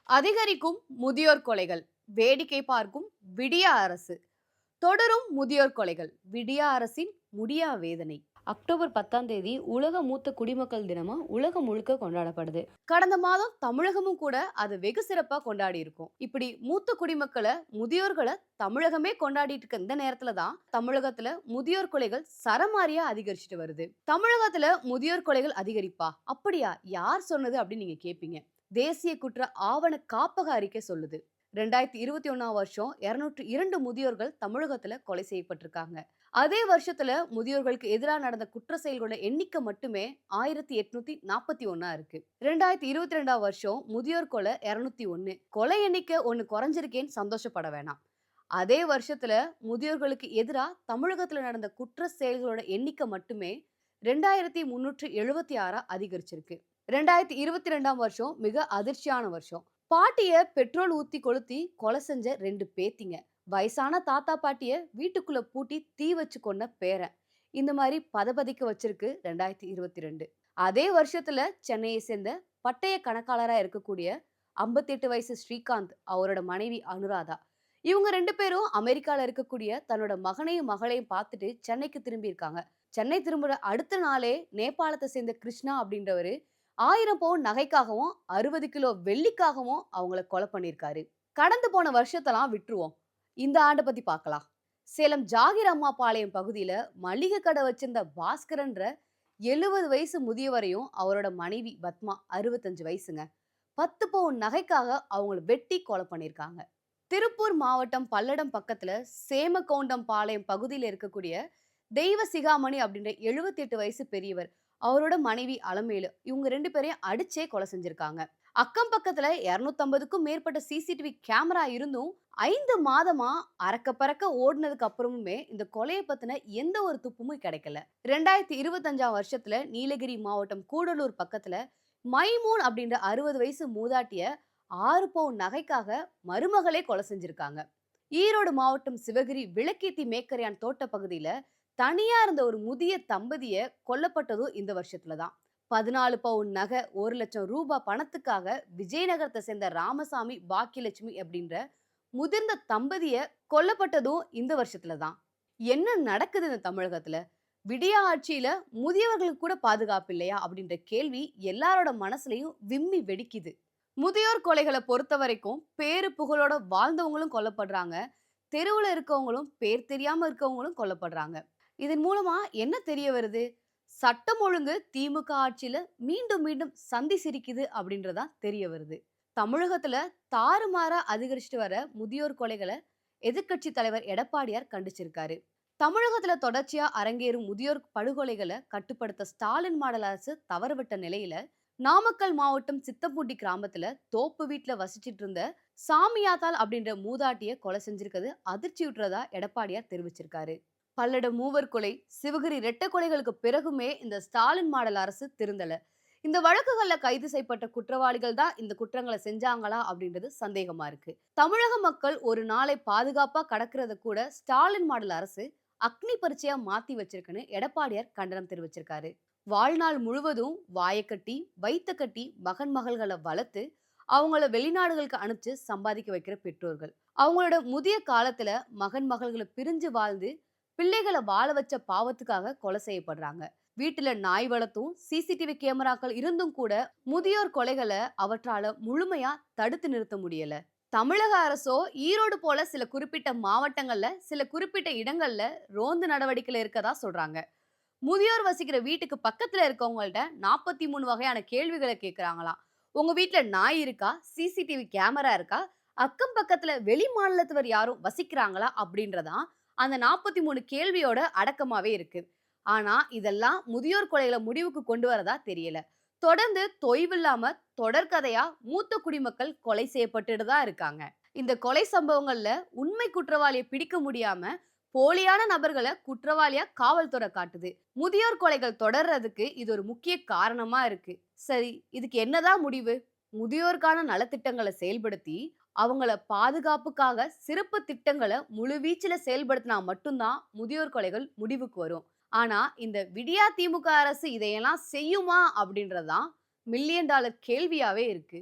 அதிகரிக்கும் முதியோர் கொலைகள், வேடிக்கை பார்க்கும் விடியா அரசு. தொடரும் முதியோர் கொலைகள், விடியா அரசின் முடியா வேதனை. அக்டோபர் 10ஆம் தேதி உலக மூத்த குடிமக்கள் தினமா உலகம் முழுக்க கொண்டாடப்படுது. கடந்த மாதம் தமிழகமும் கூட அது வெகு சிறப்பா கொண்டாடி இருக்கும். இப்படி மூத்த குடிமக்களை, முதியோர்களை தமிழகமே கொண்டாடிட்டு இருக்க இந்த நேரத்துல தான் தமிழகத்துல முதியோர் கொலைகள் சரமாரியா அதிகரிச்சுட்டு வருது. தமிழகத்துல முதியோர் கொலைகள் அதிகரிப்பா? அப்படியா? யார் சொன்னது அப்படின்னு நீங்க கேட்பீங்க. தேசிய குற்ற ஆவண காப்பக அறிக்கை சொல்லுது. 2021 வருஷம் 202 முதியோர்கள் தமிழகத்துல கொலை செய்யப்பட்டிருக்காங்க. அதே வருஷத்துல முதியோர்களுக்கு எதிராக நடந்த குற்ற செயல்களோட எண்ணிக்கை மட்டுமே 1841 இருக்கு. 2022 வருஷம் முதியோர் கொலை 201. கொலை எண்ணிக்கை ஒண்ணு குறைஞ்சிருக்கேன்னு சந்தோஷப்பட வேணாம். அதே வருஷத்துல முதியோர்களுக்கு எதிராக தமிழகத்துல நடந்த குற்ற செயல்களோட எண்ணிக்கை மட்டுமே 2376 அதிகரிச்சிருக்கு. 2022 வருஷம் மிக அதிர்ச்சியான வருஷம். பாட்டிய பெட்ரோல் ஊத்தி கொளுத்தி கொலை செஞ்ச 2 பேத்திங்க. வயசான தாத்தா பாட்டிய வீட்டுக்குள்ள பூட்டி தீ வச்சு கொன்ன பேரன். இந்த மாதிரி பதபதிக்க வச்சிருக்கு 2022. அதே வருஷத்துல சென்னையை சேர்ந்த பட்டய கணக்காளரா இருக்கக்கூடிய 58 வயசு ஸ்ரீகாந்த், அவரோட மனைவி அனுராதா, இவங்க 2 பேரும் அமெரிக்கால இருக்கக்கூடிய தன்னோட மகனையும் மகளையும் பார்த்துட்டு சென்னைக்கு திரும்பி இருக்காங்க. சென்னை திரும்புற அடுத்த நாளே நேபாளத்தை சேர்ந்த கிருஷ்ணா அப்படின்றவரு 1000 பவுன் நகைக்காகவும் 60 கிலோ வெள்ளிக்காகவும் அவங்கள கொலை பண்ணியிருக்காரு. கடந்து போன வருஷத்தெல்லாம் விட்டுருவோம். இந்த ஆண்டை பத்தி பார்க்கலாம். சேலம் ஜாகிர் அம்மா பாளையம் பகுதியில மளிகை கடை வச்சிருந்த பாஸ்கரன்ற 70 வயசு முதியவரையும் அவரோட மனைவி பத்மா 65 வயசுங்க 10 பவுன் நகைக்காக அவங்கள வெட்டி கொலை பண்ணியிருக்காங்க. திருப்பூர் மாவட்டம் பல்லடம் பக்கத்துல சேமகவுண்டம் பாளையம் பகுதியில் இருக்கக்கூடிய தெய்வ சிகாமணி அப்படின்ற 78 வயசு பெரியவர், அவரோட மனைவி அலமேலு, இவங்க 2 பேரையும் அடிச்சே கொலை செஞ்சிருக்காங்க. அக்கம் பக்கத்துல 250க்கும் மேற்பட்ட சிசிடிவி கேமரா இருந்தும் 5 மாதமா அறக்க பறக்க ஓடினதுக்கு அப்புறமுமே இந்த கொலையை பத்தின எந்த ஒரு துப்புமும் கிடைக்கல. 2025 வருஷத்துல நீலகிரி மாவட்டம் கூடலூர் பக்கத்துல மைமூன் அப்படின்ற 60 வயசு மூதாட்டிய 6 பவுன் நகைக்காக மருமகளே கொலை செஞ்சிருக்காங்க. ஈரோடு மாவட்டம் சிவகிரி விளக்கேத்தி மேக்கரையான் தோட்ட பகுதியில தனியா இருந்த ஒரு முதிய தம்பதிய கொல்லப்பட்டதும் இந்த வருஷத்துல தான். 14 பவுன் நகை, 1 லட்சம் ரூபாய் பணத்துக்காக விஜயநகரத்தை சேர்ந்த ராமசாமி பாக்கியலட்சுமி அப்படின்ற முதிர்ந்த தம்பதிய கொல்லப்பட்டதும் இந்த வருஷத்துல தான். என்ன நடக்குது இந்த தமிழகத்துல? விடியா ஆட்சியில முதியவர்களுக்கு கூட பாதுகாப்பு இல்லையா அப்படின்ற கேள்வி எல்லாரோட மனசுலயும் விம்மி வெடிக்குது. முதியோர் கொலைகளை பொறுத்த வரைக்கும் பேரு புகழோட வாழ்ந்தவங்களும் கொல்லப்படுறாங்க, தெருவுல இருக்கவங்களும் பேர் தெரியாம இருக்கவங்களும் கொல்லப்படுறாங்க. இதன் மூலமா என்ன தெரிய வருது? சட்டம் ஒழுங்கு திமுக ஆட்சியில மீண்டும் மீண்டும் சந்தி சிரிக்குது அப்படின்றதா தெரிய வருது. தமிழகத்துல தாறுமாறா அதிகரிச்சுட்டு வர முதியோர் கொலைகளை எதிர்க்கட்சி தலைவர் எடப்பாடியார் கண்டிச்சிருக்காரு. தமிழகத்துல தொடர்ச்சியா அரங்கேறும் முதியோர் படுகொலைகளை கட்டுப்படுத்த ஸ்டாலின் மாடல் அரசு தவறுவிட்ட நிலையில நாமக்கல் மாவட்டம் சித்தப்பூண்டி கிராமத்துல தோப்பு வீட்டுல வசிச்சிட்டு இருந்த சாமியாத்தாள் அப்படின்ற மூதாட்டிய கொலை செஞ்சிருக்கிறது அதிர்ச்சியுற்றதா எடப்பாடியார் தெரிவிச்சிருக்காரு. பல்லடம் மூவர் கொலை, சிவகிரி இரட்டை கொலைகளுக்கு பிறகுமே இந்த ஸ்டாலின் மாடல் அரசு திருந்தல. இந்த வழக்குகள்ல கைது செய்யப்பட்ட குற்றவாளிகள் தான் இந்த குற்றங்களை செஞ்சாங்களா அப்படின்றது சந்தேகமா இருக்கு. தமிழக மக்கள் ஒரு நாளை பாதுகாப்பா கடக்கிறத கூட ஸ்டாலின் மாடல் அரசு அக்னி பரீட்சையா மாத்தி வச்சிருக்குன்னு எடப்பாடியார் கண்டனம் தெரிவிச்சிருக்காரு. வாழ்நாள் முழுவதும் வாயக்கட்டி வைத்த கட்டி மகன் மகள்களை வளர்த்து அவங்கள வெளிநாடுகளுக்கு அனுப்பிச்சு சம்பாதிக்க வைக்கிற பெற்றோர்கள், அவங்களோட முதிய காலத்துல மகன் மகள்களை பிரிஞ்சு வாழ்ந்து பிள்ளைகளை வாழ வச்ச பாவத்துக்காக கொலை செய்யப்படுறாங்க. வீட்டுல நாய் வளர்த்தும் சிசிடிவி கேமராக்கள் இருந்தும் கூட முதியோர் கொலைகளை அவற்றால முழுமையா தடுத்து நிறுத்த முடியல. தமிழக அரசோ ஈரோடு போல சில குறிப்பிட்ட மாவட்டங்கள்ல சில குறிப்பிட்ட இடங்கள்ல ரோந்து நடவடிக்கையில இருக்கதா சொல்றாங்க. முதியோர் வசிக்கிற வீட்டுக்கு பக்கத்துல இருக்கவங்கள்ட்ட 43 வகையான கேள்விகளை கேட்கிறாங்களாம். உங்க வீட்டுல நாய் இருக்கா? சிசிடிவி கேமரா இருக்கா? அக்கம் பக்கத்துல வெளி மாநிலத்தவர் யாரும் வசிக்கிறாங்களா? அப்படின்றதான் அந்த 43 கேள்வியோட அடக்கமாவே இருக்கு. ஆனா இதெல்லாம் முதியோர் கொலைகளை முடிவுக்கு கொண்டு வரதா தெரியல. தொடர்ந்து தொய்வில்லாம தொடர்கதையா மூத்த குடிமக்கள் கொலை செய்யப்பட்டுட்டு தான் இருக்காங்க. இந்த கொலை சம்பவங்கள்ல உண்மை குற்றவாளியை பிடிக்க முடியாம போலியான நபர்களை குற்றவாளியா காவல்துறை காட்டுது. முதியோர் கொலைகள் தொடர்றதுக்கு இது ஒரு முக்கிய காரணமா இருக்கு. சரி, இதுக்கு என்னதான் முடிவு? முதியோருக்கான நலத்திட்டங்களை செயல்படுத்தி அவங்கள பாதுகாப்புக்காக சிறப்பு திட்டங்களை முழுவீச்சுல செயல்படுத்தினா மட்டும்தான் முதியோர் கொலைகள் முடிவுக்கு வரும். ஆனா இந்த விடியா திமுக அரசு இதையெல்லாம் செய்யுமா அப்படின்றதுதான் மில்லியன் டாலர் கேள்வியாவே இருக்கு.